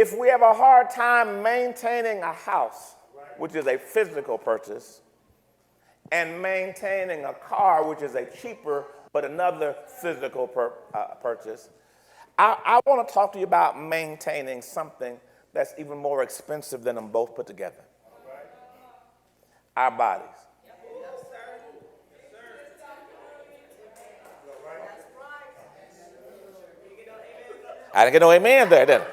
if we have a hard time maintaining a house, which is a physical purchase, and maintaining a car, which is a cheaper but another physical purchase, I want to talk to you about maintaining something that's even more expensive than them both put together. Our bodies. I didn't get no amen there, did I?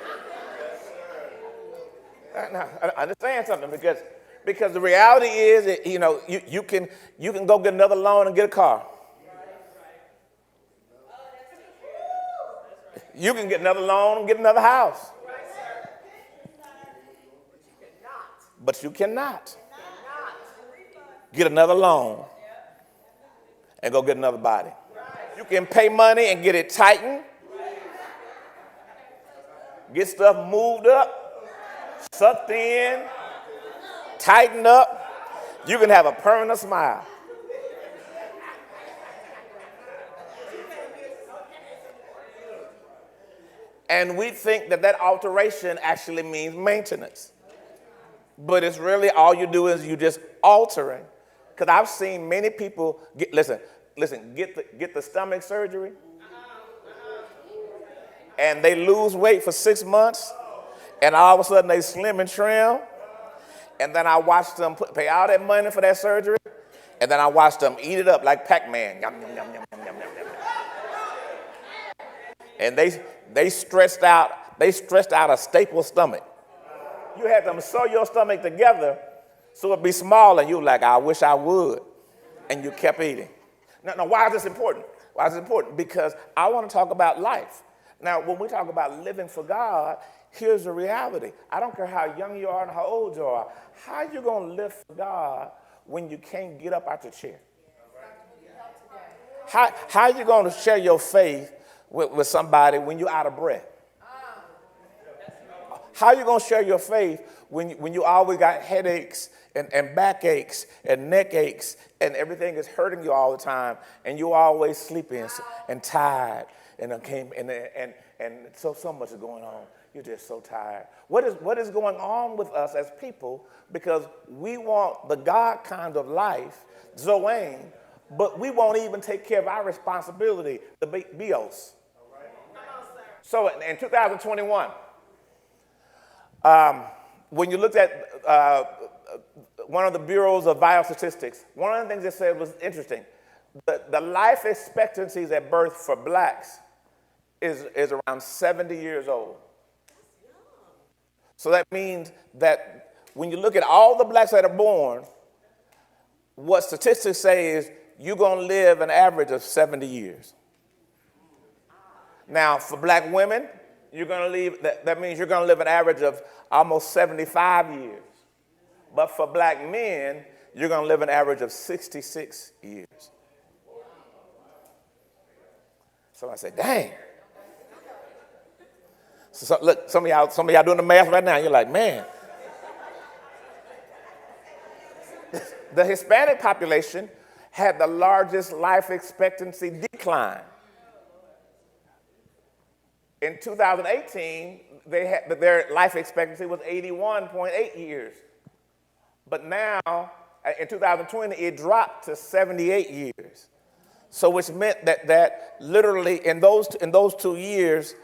Now, I understand something because the reality is that, you can go get another loan and get a car. You can get another loan and get another house. But you cannot get another loan and go get another body. You can pay money and get it tightened, get stuff moved up, sucked in, tightened up. You can have a permanent smile. And we think that alteration actually means maintenance. But it's really all you do is you just altering. Because I've seen many people get the stomach surgery, and they lose weight for 6 months, and all of a sudden they slim and trim, and then I watch them pay all that money for that surgery, and then I watch them eat it up like Pac-Man. Yum, yum, yum, yum, yum, yum, yum, yum. And they stretched out a staple stomach. You had them sew your stomach together so it'd be small, and you were like, I wish I would. And you kept eating. Now, why is this important? Why is it important? Because I want to talk about life. Now, when we talk about living for God, here's the reality. I don't care how young you are and how old you are. How are you going to live for God when you can't get up out your chair? How are you going to share your faith with somebody when you're out of breath? How are you going to share your faith when you always got headaches and backaches and neck aches and everything is hurting you all the time and you're always sleepy and tired and so much is going on. You're just so tired. What is going on with us as people? Because we want the God kind of life, Zoane, but we won't even take care of our responsibility, the bios. So in 2021, when you looked at one of the bureaus of biostatistics, one of the things they said was interesting. The life expectancies at birth for blacks is around 70 years old. So that means that when you look at all the blacks that are born, what statistics say is you're going to live an average of 70 years. Now, for black women, that means you're going to live an average of almost 75 years. But for black men, you're going to live an average of 66 years. So I say, dang. So look, some of y'all doing the math right now. You're like, man. The Hispanic population had the largest life expectancy decline. In 2018, their life expectancy was 81.8 years. But now, in 2020, it dropped to 78 years. So which meant that literally in those 2 years,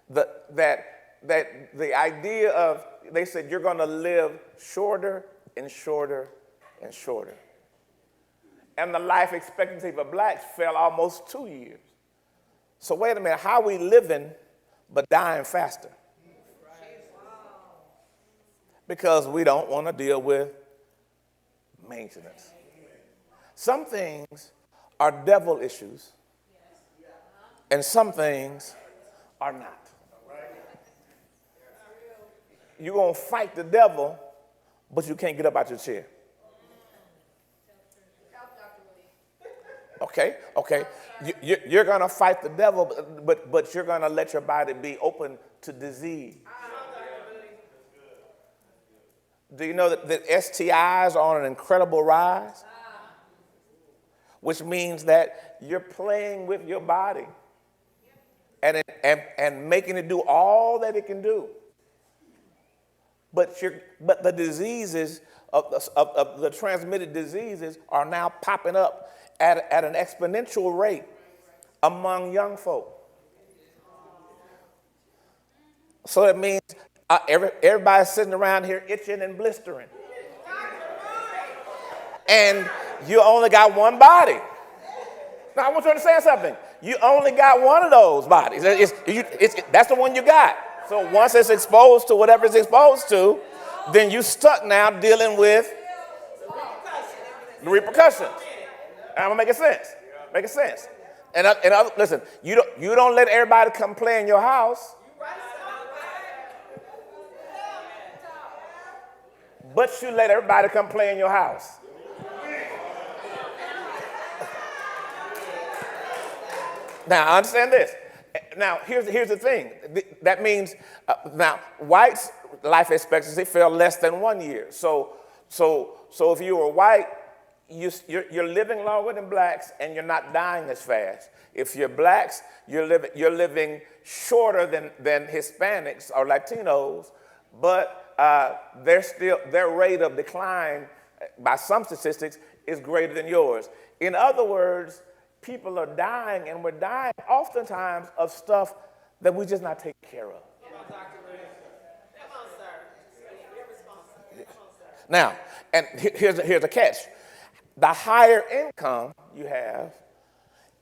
that the idea of, they said you're going to live shorter and shorter and shorter. And the life expectancy for blacks fell almost 2 years. So wait a minute, how are we living but dying faster? Because we don't want to deal with maintenance. Some things are devil issues, and some things are not. You're going to fight the devil, but you can't get up out your chair. Okay. You're going to fight the devil, but you're going to let your body be open to disease. Do you know that STIs are on an incredible rise? Which means that you're playing with your body and making it do all that it can do. but the diseases of the transmitted diseases are now popping up at an exponential rate among young folk. So it means everybody's sitting around here itching and blistering. And you only got one body. Now, I want you to understand something. You only got one of those bodies. That's the one you got. So once it's exposed to whatever it's exposed to, then you stuck now dealing with the repercussions. And I'm making sense. Making sense. And listen, you don't let everybody come play in your house. But you let everybody come play in your house. Now, understand this. Now, here's the thing. That means, now, whites' life expectancy fell less than 1 year. So if you were white, you're living longer than blacks, and you're not dying as fast. If you're blacks, you're living shorter than Hispanics or Latinos, but their rate of decline, by some statistics, is greater than yours. In other words, people are dying, and we're dying oftentimes of stuff that we just not taking care of. Now, and here's a catch. The higher income you have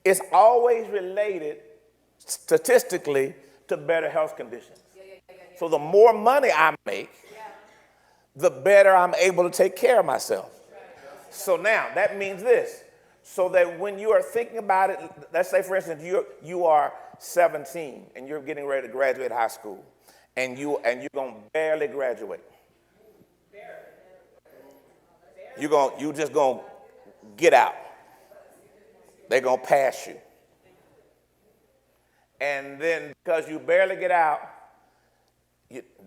is always related statistically to better health conditions. So the more money I make, the better I'm able to take care of myself. So now that means this. So that when you are thinking about it, let's say, for instance, you are 17 and you're getting ready to graduate high school, and you're gonna barely graduate. You just gonna get out. They're gonna pass you, and then because you barely get out,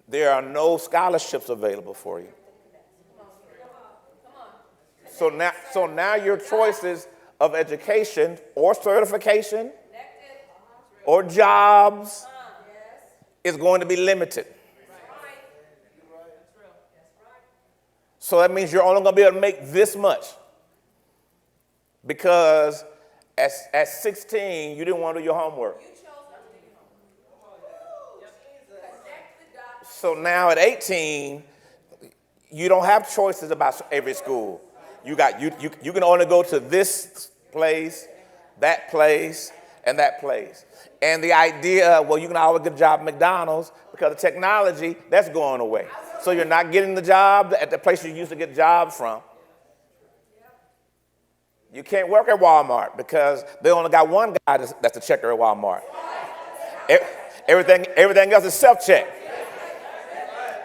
there are no scholarships available for you. So now your choices of education or certification or jobs is going to be limited. So that means you're only going to be able to make this much. Because at 16, you didn't want to do your homework. So now at 18, you don't have choices about every school. You can only go to this place, that place, and that place. And the idea, well, you can always get a job at McDonald's because of technology, that's going away. So you're not getting the job at the place you used to get jobs from. You can't work at Walmart because they only got one guy that's a checker at Walmart. Everything else is self-check.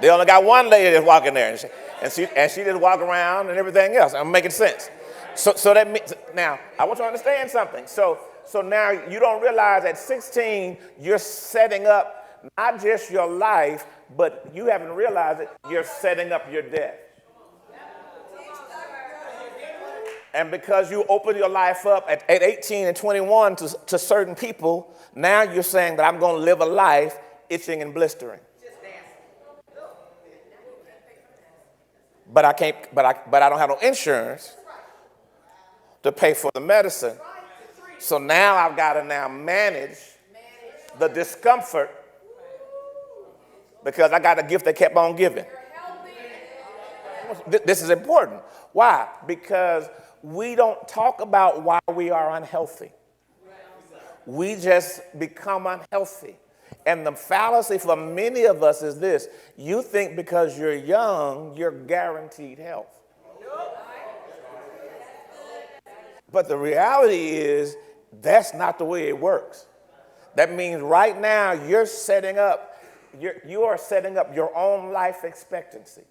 They only got one lady that's walking there, and she just walk around and everything else. I'm making sense. So that means, now, I want you to understand something. So now you don't realize at 16, you're setting up not just your life, but you haven't realized it, you're setting up your death. And because you open your life up at 18 and 21 to certain people, now you're saying that I'm going to live a life itching and blistering. But I can't. But I don't have no insurance to pay for the medicine. So now I've got to manage the discomfort because I got a gift that kept on giving. This is important. Why? Because we don't talk about why we are unhealthy. We just become unhealthy. And the fallacy for many of us is this. You think because you're young, you're guaranteed health. But the reality is that's not the way it works. That means right now you are setting up your own life expectancy.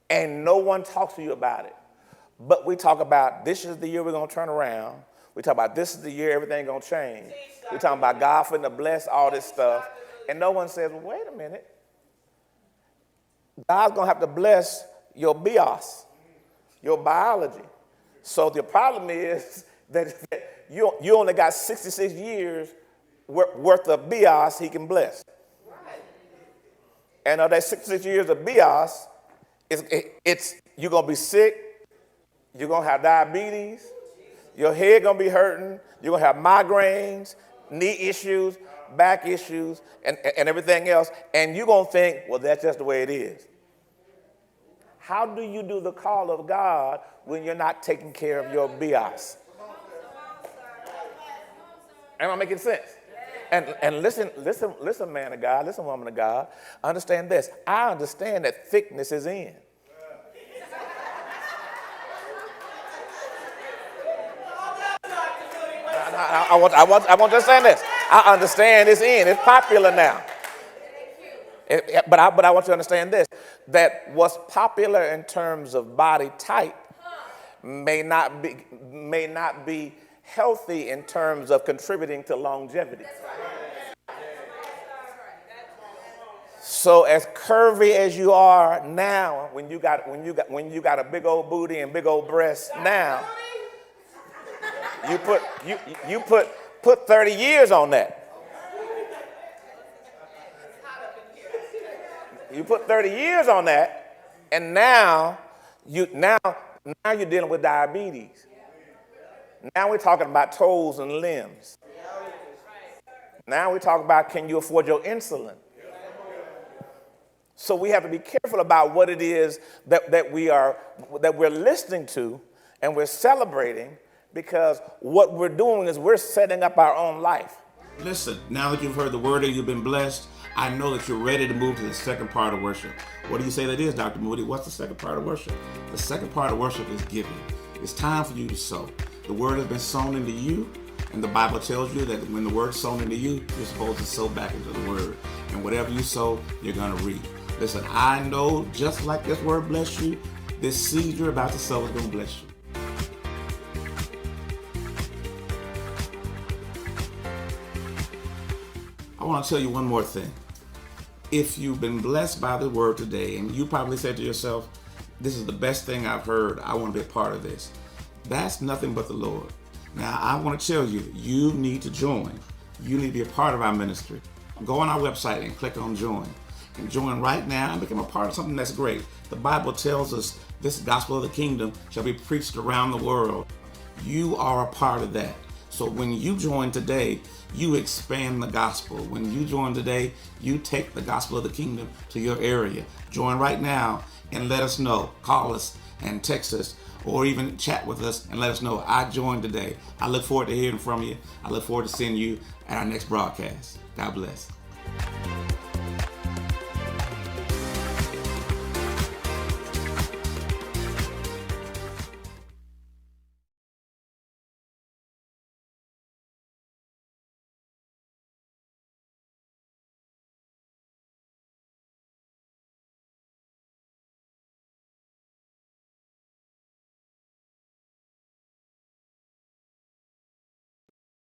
And no one talks to you about it. But we talk about this is the year we're going to turn around. We talk about this is the year everything going to change. We're talking about God finna to bless all this stuff. And no one says, well, wait a minute. God's going to have to bless your bios, your biology. So the problem is that you only got 66 years worth of bios he can bless. And of that 66 years of bios, you're going to be sick, you're going to have diabetes, your head going to be hurting, you're going to have migraines, knee issues, back issues, and everything else. And you're going to think, well, that's just the way it is. How do you do the call of God when you're not taking care of your bios? Am I making sense? And listen, man of God, listen, woman of God. Understand this. I understand that thickness is in. I want to understand this. I understand it's in. It's popular now. But I want you to understand this, that what's popular in terms of body type may not be healthy in terms of contributing to longevity. So as curvy as you are now, when you got a big old booty and big old breasts now, you put 30 years on that. You put 30 years on that, and now you're dealing with diabetes. Now we're talking about toes and limbs. Now we're talking about, can you afford your insulin? So we have to be careful about what it is that we're listening to and we're celebrating, because what we're doing is we're setting up our own life. Listen, now that you've heard the word and you've been blessed, I know that you're ready to move to the second part of worship. What do you say that is, Dr. Moody? What's the second part of worship? The second part of worship is giving. It's time for you to sow. The word has been sown into you, and the Bible tells you that when the word's sown into you, you're supposed to sow back into the word. And whatever you sow, you're going to reap. Listen, I know just like this word bless you, this seed you're about to sow is going to bless you. I want to tell you one more thing. If you've been blessed by the word today, and you probably said to yourself, this is the best thing I've heard, I want to be a part of this. That's nothing but the Lord. Now, I want to tell you, you need to join. You need to be a part of our ministry. Go on our website and click on join. And join right now and become a part of something that's great. The Bible tells us this gospel of the kingdom shall be preached around the world. You are a part of that. So when you join today, you expand the gospel. When you join today, you take the gospel of the kingdom to your area. Join right now and let us know. Call us and text us, or even chat with us and let us know, I joined today. I look forward to hearing from you. I look forward to seeing you at our next broadcast. God bless.